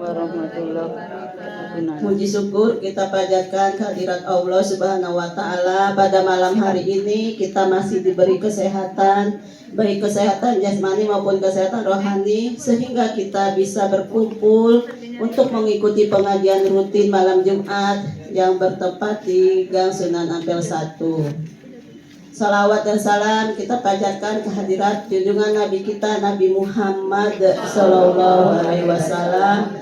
warahmatullahi wabarakatuh. Puji syukur kita panjatkan kehadirat Allah Subhanahu wa Ta'ala. Pada malam hari ini kita masih diberi kesehatan, baik kesehatan jasmani maupun kesehatan rohani, sehingga kita bisa berkumpul untuk mengikuti pengajian rutin malam Jumat yang bertempat di Gang Sunan Ampel 1. Salawat dan salam kita panjatkan kehadirat junjungan Nabi kita, Nabi Muhammad Sallallahu Alaihi Wasallam,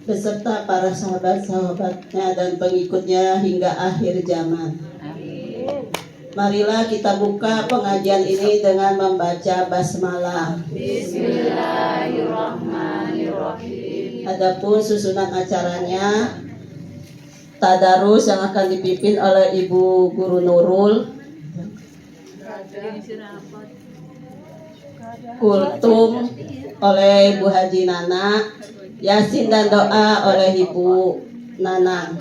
beserta para sahabat-sahabatnya dan pengikutnya hingga akhir zaman. Marilah kita buka pengajian ini dengan membaca basmalah. Bismillahirrahmanirrahim. Adapun susunan acaranya, tadarus yang akan dipimpin oleh Ibu Guru Nurul, kultum oleh Ibu Haji Nana, Yasin dan doa oleh Ibu Nanang.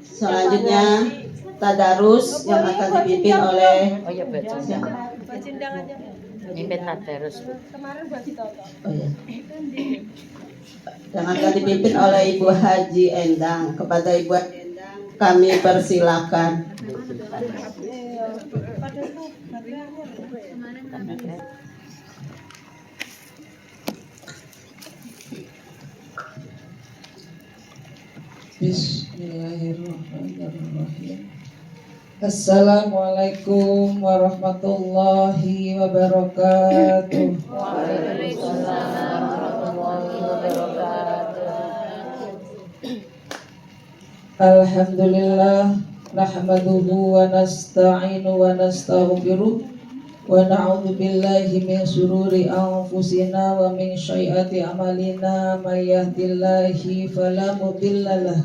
Selanjutnya tadarus yang akan dipimpin oleh Mimpin tadarus. yang akan dipimpin oleh Ibu Haji Endang. Kepada Ibu Haji Endang kami persilakan. Bismillahirrahmanirrahim. Assalamualaikum warahmatullahi wabarakatuh. Waalaikumsalam warahmatullahi wabarakatuh. Alhamdulillah, nahmaduhu wa nasta'inu wa nastaghfiruh wa na'udzu billahi min syururi anfusina wa min sayyiati a'malina, may yahdihillahu fala mudhillalah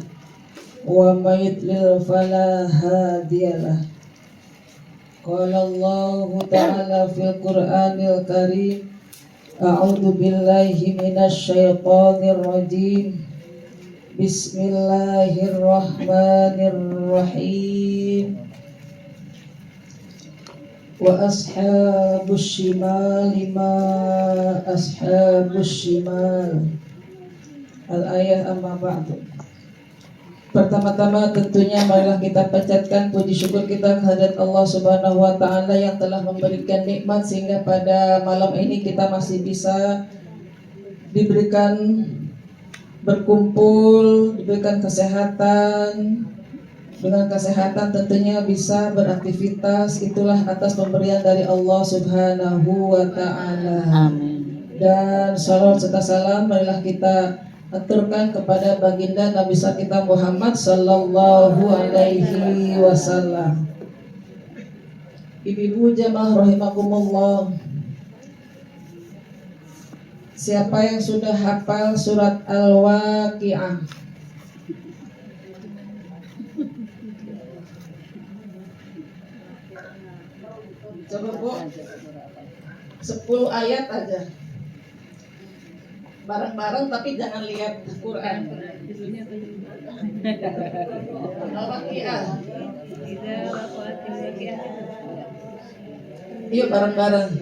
wa may yudlil fala hadiyalah. Qala Allahu ta'ala fil Qur'anil Karim, a'udzu billahi minasy syaithanir rajim. Bismillahirrahmanirrahim. Wa ashabus shimali ma ashabus shimal. Al-ayah amma ba'du. Pertama-tama tentunya marilah kita panjatkan puji syukur kita kehadirat Allah Subhanahu wa Ta'ala yang telah memberikan nikmat sehingga pada malam ini kita masih bisa diberikan berkumpul, diberikan kesehatan. Dengan kesehatan tentunya bisa beraktivitas, itulah atas pemberian dari Allah Subhanahu wa Ta'ala. Amin. Dan salawat serta salam marilah kita aturkan kepada baginda Nabi kita Muhammad sallallahu alaihi wasallam. Ibu-ibu jamaah rahimakumullah, siapa yang sudah hafal surat Al-Waqi'ah? Coba Bu, 10 ayat aja. Bareng-bareng tapi jangan lihat Quran. Al-Waqi'ah. Yuk bareng-bareng.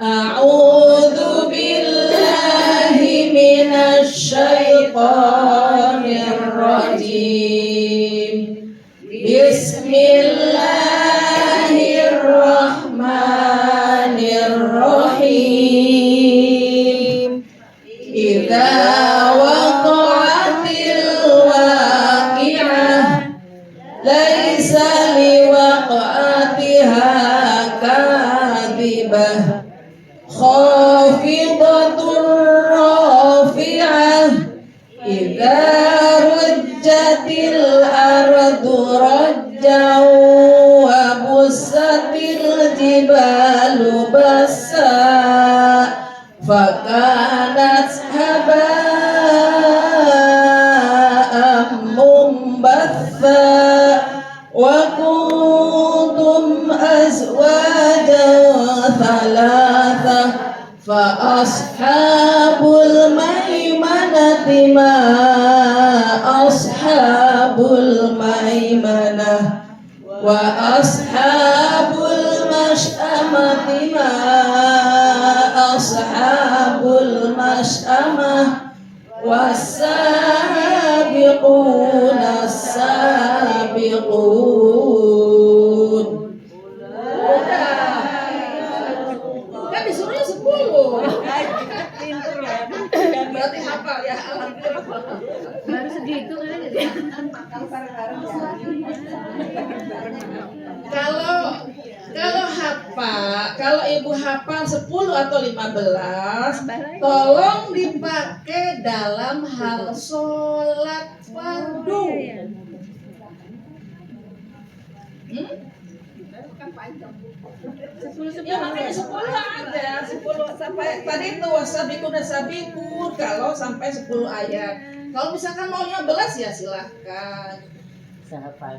A'udzu billahi minasy syaithanir rajim. Bismillahirrahmanirrahim. Idza waqa'atil waqi'ah laisa liwaqa'atiha kadhibah khafidatur rafi'ah. Idza rujjatil ardu rajjan wa bussatil jibalu bassa fakanat haba'an mumbatha wa kuntum azwajan thalatha fa ashabul maimanati ma ashabul maimanah wa ashabul masy'amati ma ashabul masyamah wasabiquna sabiqun. Kan disuruhnya 10. Berarti hafal ya, alhamdulillah. Baru segitu kan jadi. Kalau ibu hafal 10 atau 15, tolong dipakai dalam hal sholat fardu. Ya makanya 10 aja, 10 sampai tadi itu wasabiqun sabiqun kalau sampai 10 ayat. Kalau misalkan mau 15 ya silahkan.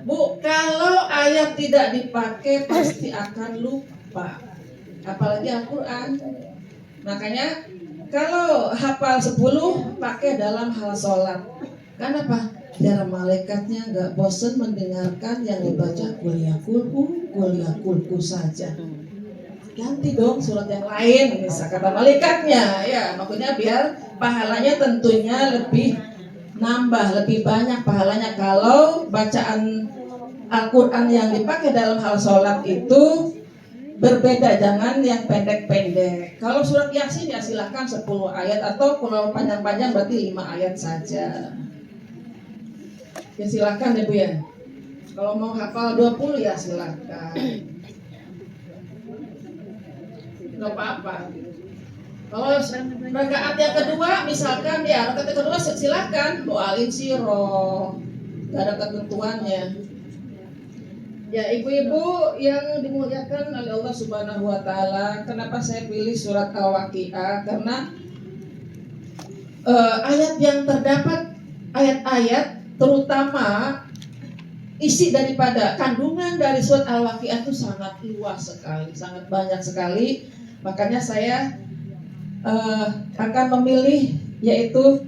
Bu, kalau ayat tidak dipakai pasti akan lupa. Apalagi Al-Quran. Makanya kalau hafal 10 pakai dalam hal sholat. Kenapa? Biar malaikatnya nggak bosan mendengarkan yang dibaca kuliakulku saja. Ganti dong surat yang lain, misalkan kata malaikatnya. Ya, maksudnya biar pahalanya tentunya lebih nambah, lebih banyak pahalanya kalau bacaan Al-Quran yang dipakai dalam hal sholat itu berbeda, jangan yang pendek-pendek. Kalau surat Yasin ya silahkan 10 ayat, atau kalau panjang-panjang berarti 5 ayat saja. Ya silahkan ya Bu ya. Kalau mau hafal 20 ya silahkan. Gak apa-apa. Kalau rakaat yang kedua misalkan ya rakaat kedua silakan doain siro, gak ada ketentuannya. Ya ibu-ibu yang dimuliakan oleh Allah Subhanahu Wa Taala, kenapa saya pilih surat Al-Waqiah? Karena ayat yang terdapat ayat-ayat terutama isi daripada kandungan dari surat Al-Waqiah itu sangat luas sekali, sangat banyak sekali. Makanya saya akan memilih yaitu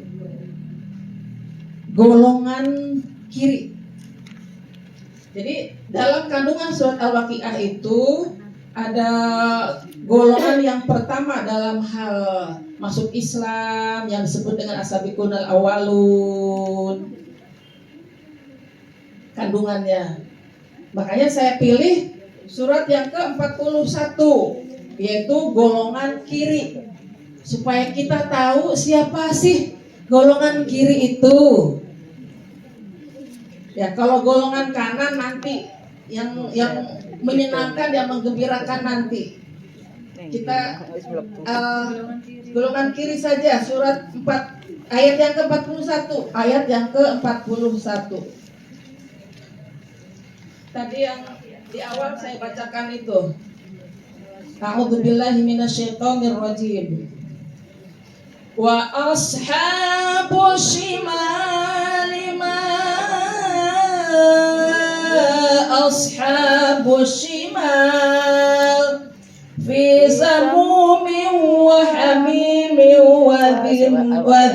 golongan kiri. Jadi dalam kandungan surat Al-Waqiah itu ada golongan yang pertama dalam hal masuk Islam yang disebut dengan as-sabiqunal awwalun. Kandungannya. Makanya saya pilih surat yang ke-41 yaitu golongan kiri. Supaya kita tahu siapa sih golongan kiri itu. Ya, kalau golongan kanan nanti yang menyenangkan, yang menggembirakan nanti. Kita golongan kiri saja surat 4 ayat yang ke-41, ayat yang ke-41. Tadi yang di awal saya bacakan itu. A'udzubillahi minasyaitonir rajim. Wa ashabu shimali ma ashabu shimal fi samumin wa hamimin wa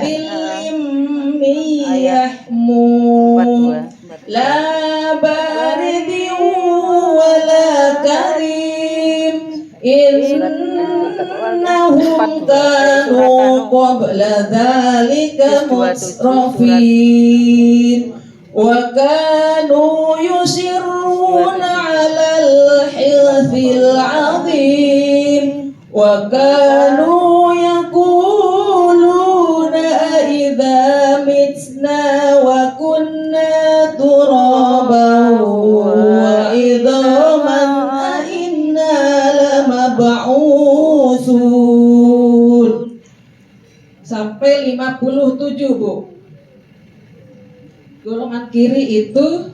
dhillim min yahmun la baridin wa la karim innahum kanu qabla dhalika mutrafin wa kanu yusirruna ala al-hilfil azim wa kanu yaquluna idza mitna wa kunna turaban wa idhaman inna lamab'utsun. Sampai 57 Bu. Golongan kiri itu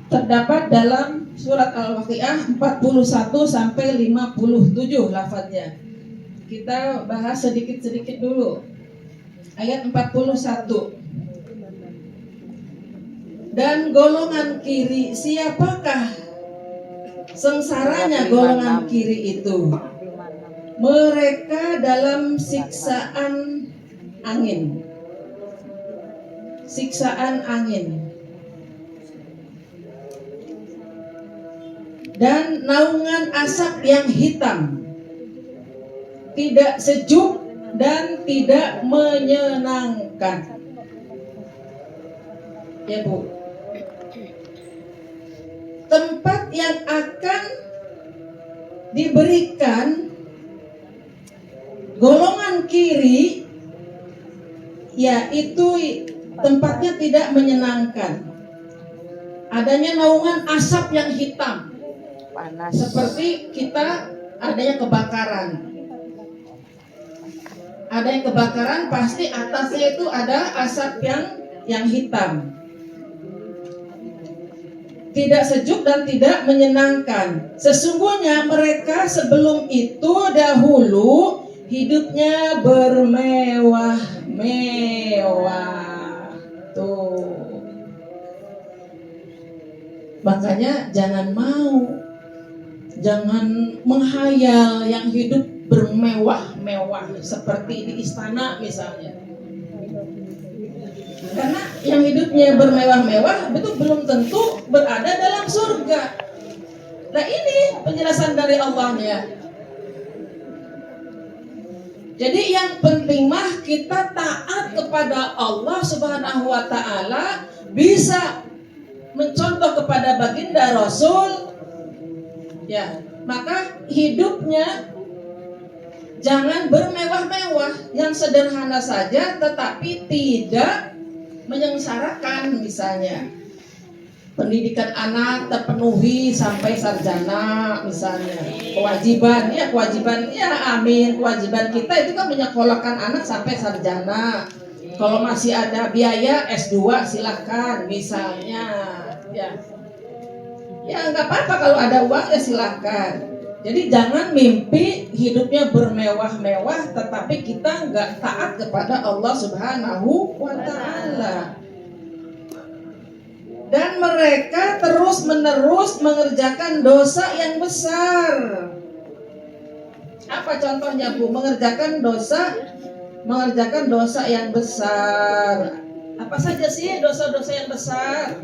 terdapat dalam surat Al-Waqiah 41 sampai 57 lafadznya. Kita bahas sedikit-sedikit dulu. Ayat 41. Dan golongan kiri, siapakah sengsaranya golongan kiri itu? Mereka dalam siksaan angin. Siksaan angin dan naungan asap yang hitam. tidak sejuk dan tidak menyenangkan. Ya Bu, tempat yang akan diberikan golongan kiri, yaitu tempatnya tidak menyenangkan. Adanya naungan asap yang hitam, panas. seperti kita adanya kebakaran. Adanya kebakaran pasti atasnya itu ada asap yang hitam. Tidak sejuk dan tidak menyenangkan. Sesungguhnya mereka sebelum itu dahulu hidupnya bermewah-mewah. Tuh. Makanya jangan menghayal yang hidup bermewah-mewah seperti di istana misalnya. Karena yang hidupnya bermewah-mewah itu belum tentu berada dalam surga. Nah ini penjelasan dari Allahnya. Jadi yang penting mah kita taat kepada Allah Subhanahu wa Ta'ala, bisa mencontoh kepada baginda Rasul, ya, maka hidupnya jangan bermewah-mewah, yang sederhana saja tetapi tidak menyengsarakan. Misalnya pendidikan anak terpenuhi sampai sarjana misalnya, kewajiban kita itu kan menyekolahkan anak sampai sarjana. Kalau masih ada biaya S2 silahkan misalnya, ya nggak apa-apa, kalau ada uang ya silahkan. Jadi jangan mimpi hidupnya bermewah-mewah tetapi kita nggak taat kepada Allah Subhanahu wa Ta'ala. Dan mereka terus-menerus mengerjakan dosa yang besar. Apa contohnya Bu? Mengerjakan dosa yang besar. Apa saja sih dosa-dosa yang besar?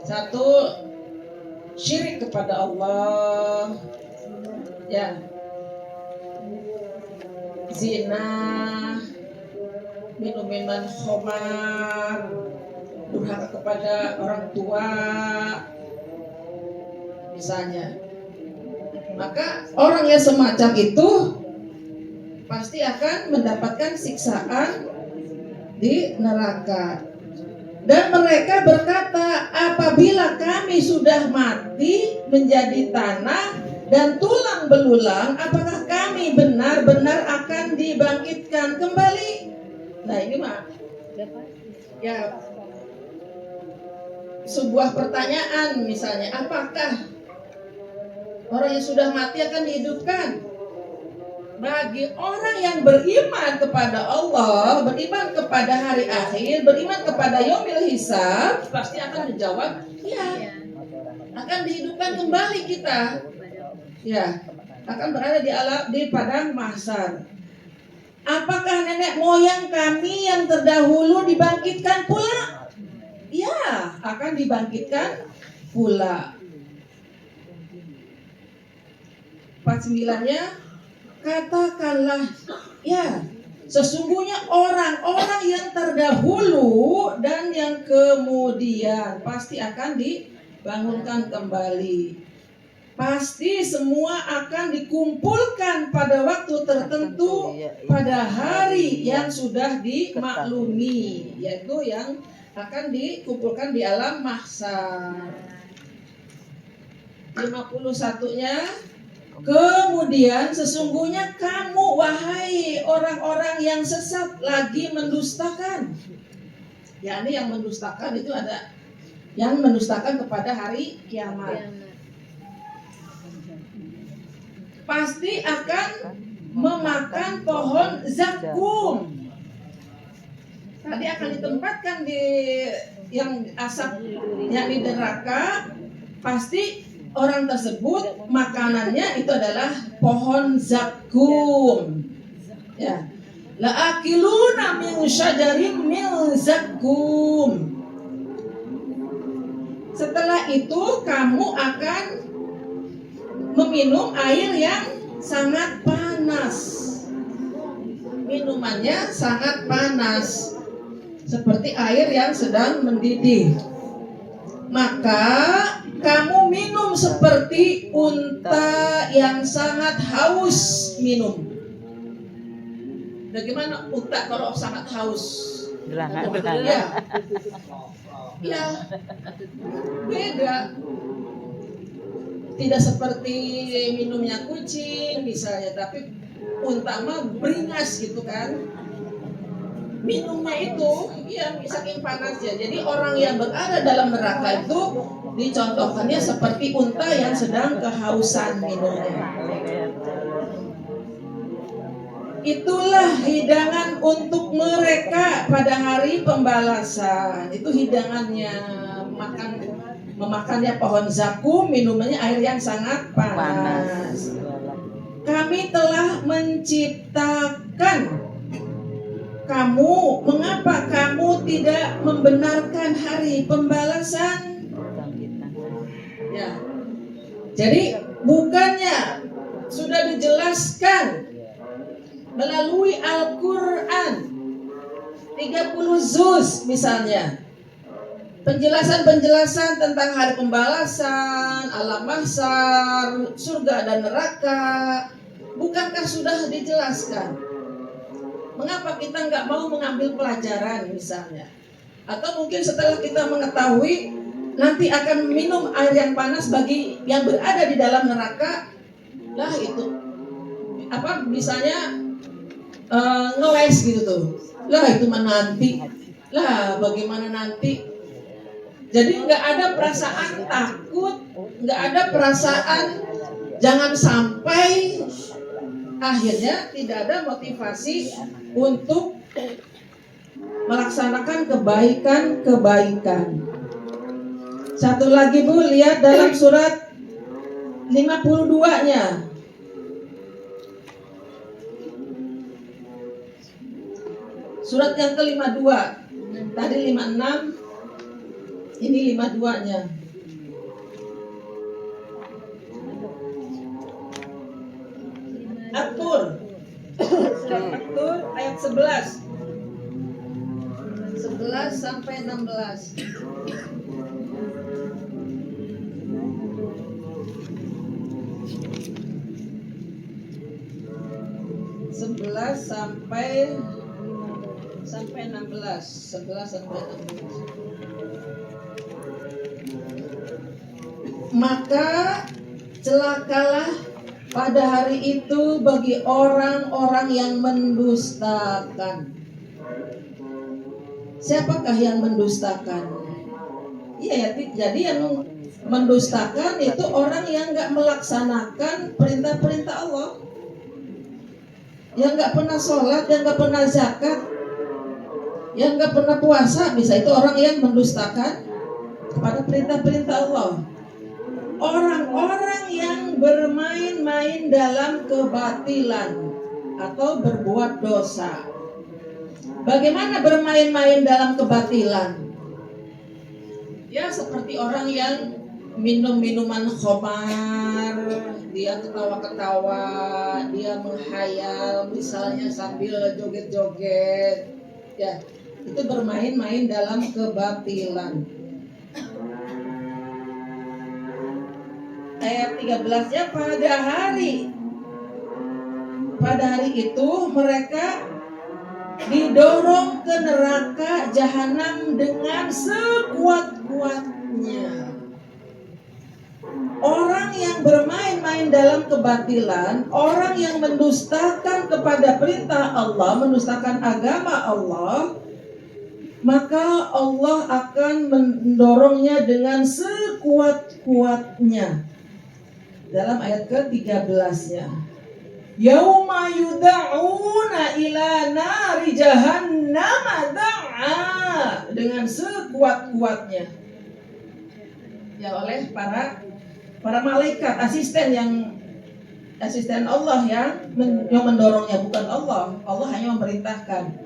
Satu, syirik kepada Allah, ya, zina, minum-minuman khamar, durhaka kepada orang tua, misalnya. Maka orang yang semacam itu pasti akan mendapatkan siksaan di neraka. Dan mereka berkata, apabila kami sudah mati menjadi tanah dan tulang belulang, apakah kami benar-benar akan dibangkitkan kembali? Nah ini mah ya sebuah pertanyaan, misalnya, apakah orang yang sudah mati akan dihidupkan? Bagi orang yang beriman kepada Allah, beriman kepada hari akhir, beriman kepada yaumil hisab, pasti akan menjawab, ya, akan dihidupkan kembali kita, ya, akan berada di padang mahsyar. Apakah nenek moyang kami yang terdahulu dibangkitkan pula? Ya, akan dibangkitkan pula. 49-nya, katakanlah, ya, sesungguhnya orang-orang yang terdahulu dan yang kemudian pasti akan dibangunkan kembali. Pasti semua akan dikumpulkan pada waktu tertentu pada hari yang sudah dimaklumi, yaitu yang akan dikumpulkan di alam mahsyar. 51-nya, kemudian sesungguhnya kamu wahai orang-orang yang sesat lagi mendustakan. Ya, ini yang mendustakan itu ada yang mendustakan kepada hari kiamat. Pasti akan memakan pohon zakum. Tadi akan ditempatkan di yang asap yang di neraka. Pasti orang tersebut makanannya itu adalah pohon zakum. Ya. La'akiluna min syajarin min zakum. Setelah itu kamu akan meminum air yang sangat panas. panas. Minumannya sangat panas, seperti air yang sedang mendidih. Maka kamu minum seperti unta yang sangat haus minum. Bagaimana unta kalau sangat haus? Gerhana. Ya, beda. Tidak seperti minumnya kucing misalnya, tapi unta mah beringas gitu kan. Minumnya itu ya saking panasnya. Jadi orang yang berada dalam neraka itu dicontohkannya seperti unta yang sedang kehausan minumnya. Itulah hidangan untuk mereka pada hari pembalasan. Itu hidangannya, memakannya pohon zakum, minumannya air yang sangat panas. Kami telah menciptakan kamu, mengapa kamu tidak membenarkan hari pembalasan? Ya. Jadi bukannya sudah dijelaskan melalui Al-Quran 30 juz misalnya, penjelasan-penjelasan tentang hari pembalasan, alam mahsyar, surga dan neraka, bukankah sudah dijelaskan? Mengapa kita nggak mau mengambil pelajaran misalnya? Atau mungkin setelah kita mengetahui nanti akan minum air yang panas bagi yang berada di dalam neraka, lah itu apa misalnya ngeles gitu tuh, lah itu mah nanti, lah bagaimana nanti? Jadi nggak ada perasaan takut, nggak ada perasaan jangan sampai, akhirnya tidak ada motivasi untuk melaksanakan kebaikan-kebaikan. Satu lagi Bu, lihat dalam surat 52-nya. Surat yang ke-52. Tadi 56, ini 52-nya. At-Tur. Surat At-Tur ayat 11. 11 sampai 16. 11 sampai 16. 11 sampai 16. Maka celakalah pada hari itu bagi orang-orang yang mendustakan. Siapakah yang mendustakan? Iya ya, jadi yang mendustakan itu orang yang nggak melaksanakan perintah-perintah Allah, yang nggak pernah sholat, yang nggak pernah zakat, yang nggak pernah puasa, bisa itu orang yang mendustakan kepada perintah-perintah Allah. Orang-orang yang bermain-main dalam kebatilan atau berbuat dosa. Bagaimana bermain-main dalam kebatilan? Ya seperti orang yang minum minuman khamar, dia ketawa-ketawa, dia menghayal misalnya sambil joget-joget. Ya, itu bermain-main dalam kebatilan. Ayat 13-nya, pada hari itu mereka didorong ke neraka jahanam dengan sekuat-kuatnya. Orang yang bermain-main dalam kebatilan, orang yang mendustakan kepada perintah Allah, mendustakan agama Allah, maka Allah akan mendorongnya dengan sekuat-kuatnya. Dalam ayat ke-13-nya, yauma yud'auna ila nari jahannam da'a, dengan sekuat-kuatnya. Ya oleh para malaikat, asisten Allah yang mendorongnya, bukan Allah. Allah hanya memerintahkan.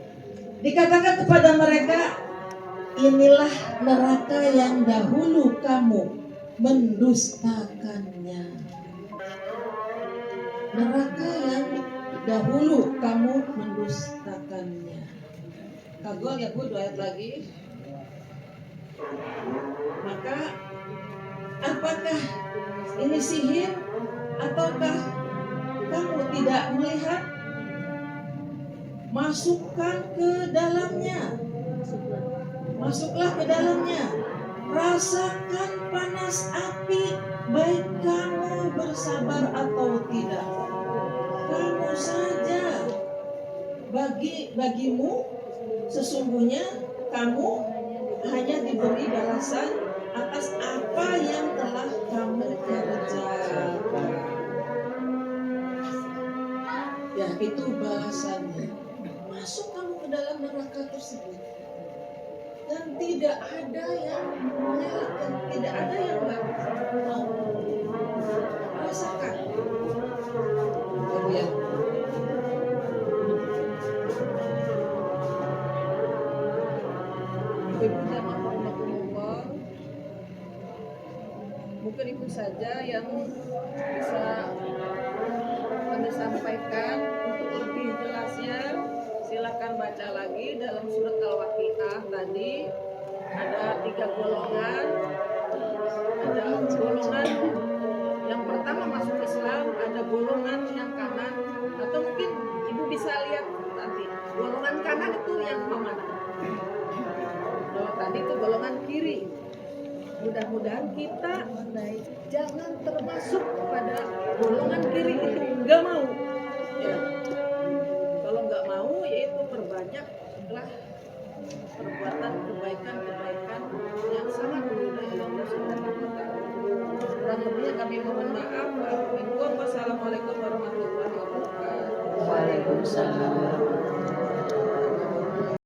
Dikatakan kepada mereka, inilah neraka yang dahulu kamu mendustakannya. Neraka yang dahulu kamu mendustakannya. Kagol ya Bu, 2 ayat lagi. Maka apakah ini sihir ataukah kamu tidak melihat? Masukkan ke dalamnya. Masuklah ke dalamnya. Rasakan panas api, baik kamu bersabar atau tidak. Kamu saja. Bagimu sesungguhnya kamu hanya diberi balasan atas apa yang telah kamu kerjakan. Ya, itu balasannya. Masuk kamu ke dalam neraka tersebut. Dan tidak ada yang menyalahkan, tidak ada yang nggak mau. Rasakan. Ya. Ibu dan Bapak, mungkin itu saja yang bisa kami sampaikan. Untuk lebih jelasnya silakan baca lagi dalam surat Al-Waqiah. Tadi ada 3 golongan. Ada golongan yang pertama masuk Islam, ada golongan yang kanan, atau mungkin ibu bisa lihat nanti golongan kanan itu yang mana. Kalau tadi itu golongan kiri. Mudah-mudahan kita jangan termasuk pada golongan kiri itu, nggak mau. Ya. Kalau nggak mau, yaitu perbanyaklah perbuatan kebaikan-kebaikan yang sangat meridai Allah Subhanahu wa Ta'ala. Kurang lebihnya kami mohon maaf. Wassalamualaikum warahmatullahi wabarakatuh. Waalaikumsalam